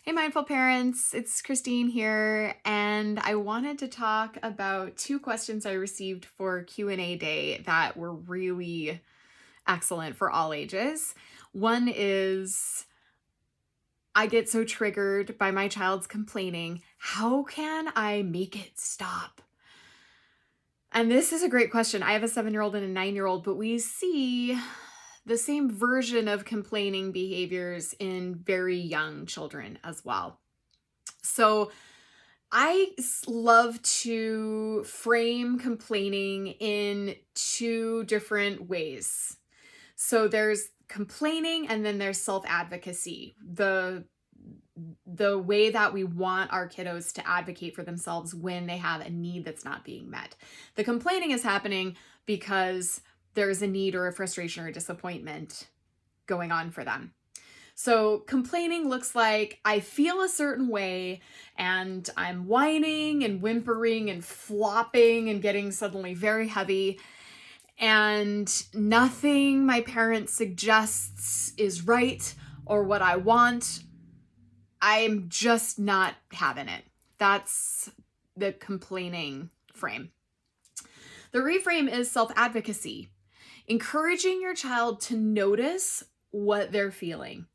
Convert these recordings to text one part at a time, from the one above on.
Hey, mindful parents, it's Christine here, and I wanted to talk about two questions I received for Q&A day that were really excellent for all ages. One is, I get so triggered by my child's complaining. How can I make it stop? And this is a great question. I have a 7-year-old and a 9-year-old, but we see the same version of complaining behaviors in very young children as well. So love to frame complaining in two different ways. So there's complaining and then there's self-advocacy. The way that we want our kiddos to advocate for themselves when they have a need that's not being met. The complaining is happening because there's a need or a frustration or a disappointment going on for them. So complaining looks like I feel a certain way and I'm whining and whimpering and flopping and getting suddenly very heavy, and nothing my parent suggests is right or what I want. I'm just not having it. That's the complaining frame. The reframe is self-advocacy, encouraging your child to notice what they're feeling.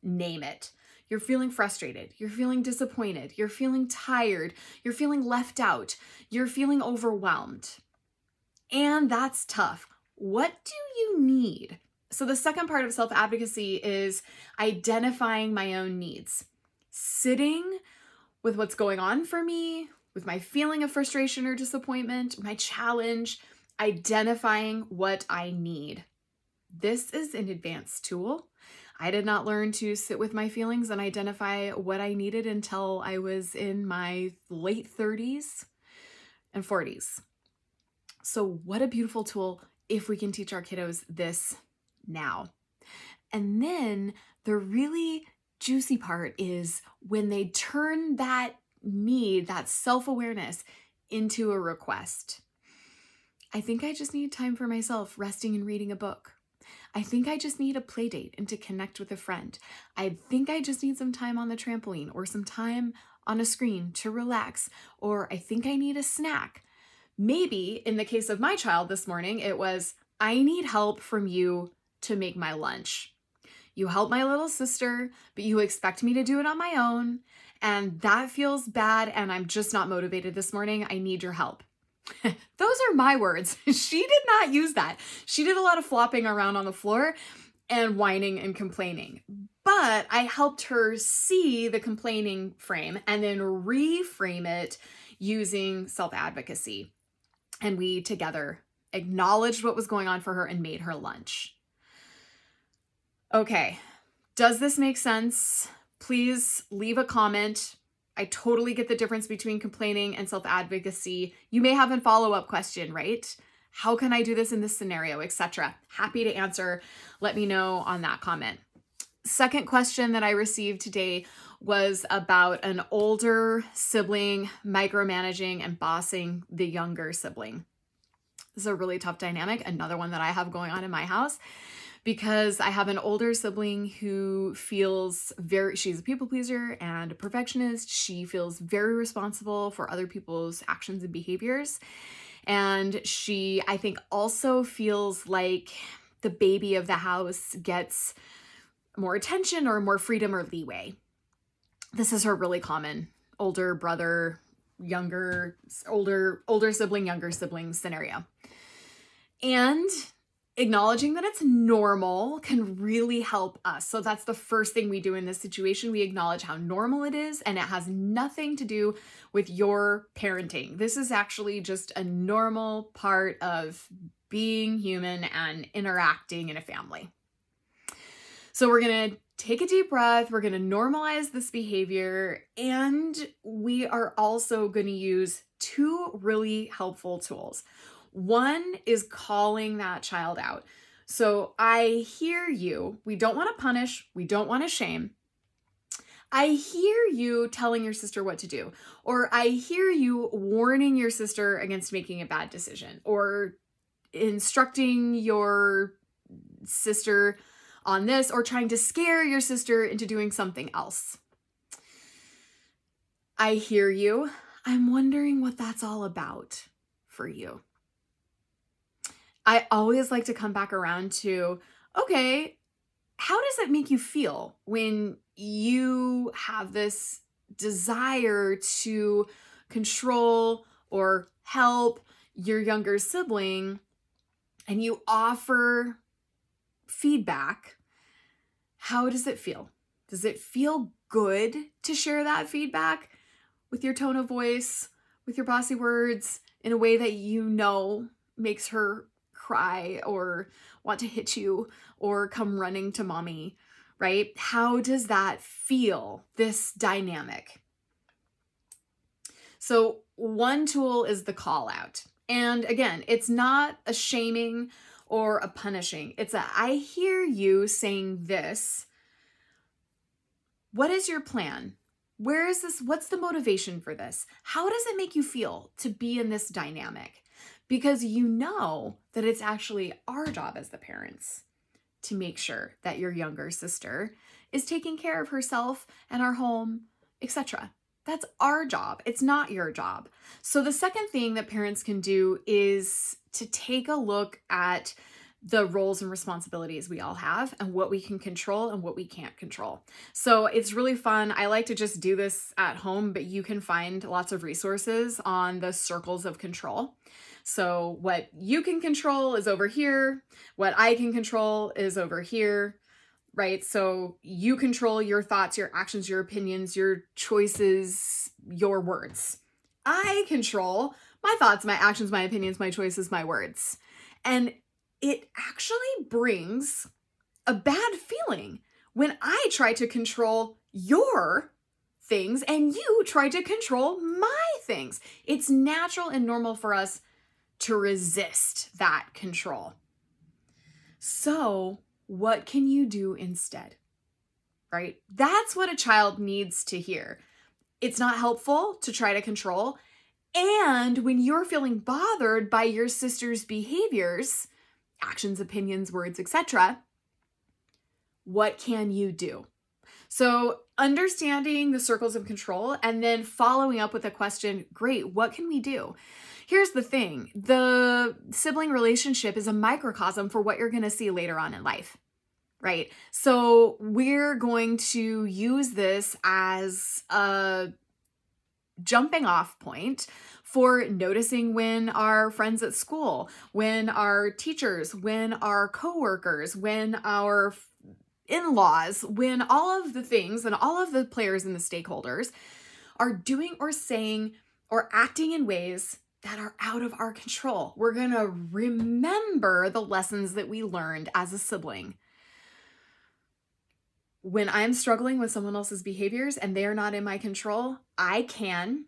Name it. You're feeling frustrated. You're feeling disappointed. You're feeling tired. You're feeling left out. You're feeling overwhelmed. And that's tough. What do you need? So the second part of self-advocacy is identifying my own needs. Sitting with what's going on for me, with my feeling of frustration or disappointment, my challenge, identifying what I need. This is an advanced tool. I did not learn to sit with my feelings and identify what I needed until I was in my late 30s and 40s. So what a beautiful tool if we can teach our kiddos this now. And then the really juicy part is when they turn that need, that self-awareness, into a request. I think I just need time for myself, resting and reading a book. I think I just need a play date and to connect with a friend. I think I just need some time on the trampoline or some time on a screen to relax, or I think I need a snack. Maybe in the case of my child this morning, it was, I need help from you to make my lunch. You help my little sister, but you expect me to do it on my own, and that feels bad, and I'm just not motivated this morning. I need your help. Those are my words. She did not use that. She did a lot of flopping around on the floor and whining and complaining. But I helped her see the complaining frame and then reframe it using self-advocacy. And we together acknowledged what was going on for her and made her lunch. Okay, does this make sense? Please leave a comment. I totally get the difference between complaining and self-advocacy. You may have a follow-up question, right? How can I do this in this scenario, etc.? Happy to answer. Let me know on that comment. Second question that I received today was about an older sibling micromanaging and bossing the younger sibling. This is a really tough dynamic, another one that I have going on in my house, because I have an older sibling who feels she's a people pleaser and a perfectionist. She feels very responsible for other people's actions and behaviors. And she, I think, also feels like the baby of the house gets more attention or more freedom or leeway. This is her really common older brother, older sibling, younger sibling scenario. And acknowledging that it's normal can really help us. So that's the first thing we do in this situation. We acknowledge how normal it is, and it has nothing to do with your parenting. This is actually just a normal part of being human and interacting in a family. So we're going to take a deep breath. We're going to normalize this behavior, and we are also going to use two really helpful tools. One is calling that child out. So I hear you. We don't want to punish. We don't want to shame. I hear you telling your sister what to do, or I hear you warning your sister against making a bad decision, or instructing your sister on this, or trying to scare your sister into doing something else. I hear you. I'm wondering what that's all about for you. I always like to come back around to, okay, how does it make you feel when you have this desire to control or help your younger sibling and you offer feedback? How does it feel? Does it feel good to share that feedback with your tone of voice, with your bossy words, in a way that you know makes her cry or want to hit you or come running to mommy, right? How does that feel, this dynamic? So one tool is the call out. And again, it's not a shaming or a punishing. It's a, I hear you saying this. What is your plan? Where is this? What's the motivation for this? How does it make you feel to be in this dynamic? Because you know that it's actually our job as the parents to make sure that your younger sister is taking care of herself and our home, etc. That's our job. It's not your job. So the second thing that parents can do is to take a look at the roles and responsibilities we all have and what we can control and what we can't control. So it's really fun. I like to just do this at home, but you can find lots of resources on the circles of control. So what you can control is over here. What I can control is over here, right? So you control your thoughts, your actions, your opinions, your choices, your words. I control my thoughts, my actions, my opinions, my choices, my words. And it actually brings a bad feeling when I try to control your things and you try to control my things. It's natural and normal for us to resist that control. So, what can you do instead? Right? That's what a child needs to hear. It's not helpful to try to control. And when you're feeling bothered by your sister's behaviors, actions, opinions, words, etc., what can you do? So understanding the circles of control and then following up with a question, great, what can we do? Here's the thing. The sibling relationship is a microcosm for what you're going to see later on in life, right? So we're going to use this as a jumping off point for noticing when our friends at school, when our teachers, when our coworkers, when our in-laws, when all of the things and all of the players and the stakeholders are doing or saying or acting in ways that are out of our control. We're going to remember the lessons that we learned as a sibling. When I'm struggling with someone else's behaviors and they are not in my control, I can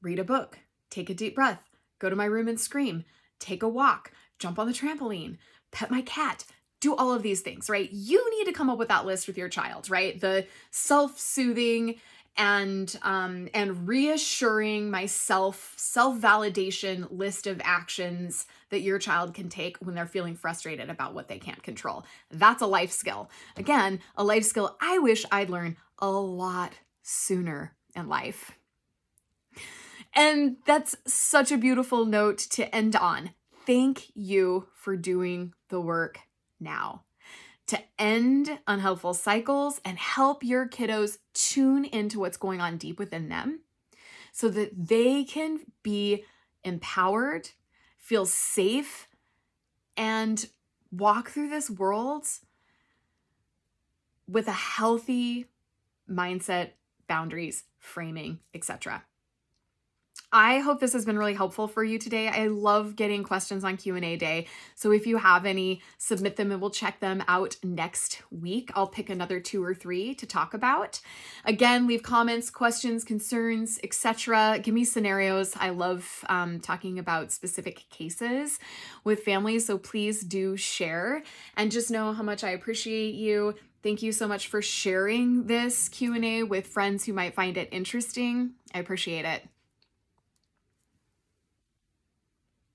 read a book, take a deep breath, go to my room and scream, take a walk, jump on the trampoline, pet my cat, do all of these things, right? You need to come up with that list with your child, right? The self-soothing and reassuring myself, self-validation list of actions that your child can take when they're feeling frustrated about what they can't control. That's a life skill. Again, a life skill I wish I'd learned a lot sooner in life. And that's such a beautiful note to end on. Thank you for doing the work now to end unhelpful cycles and help your kiddos tune into what's going on deep within them so that they can be empowered, feel safe, and walk through this world with a healthy mindset, boundaries, framing, etc. I hope this has been really helpful for you today. I love getting questions on Q&A day. So if you have any, submit them and we'll check them out next week. I'll pick another 2 or 3 to talk about. Again, leave comments, questions, concerns, etc. Give me scenarios. I love talking about specific cases with families. So please do share and just know how much I appreciate you. Thank you so much for sharing this Q&A with friends who might find it interesting. I appreciate it.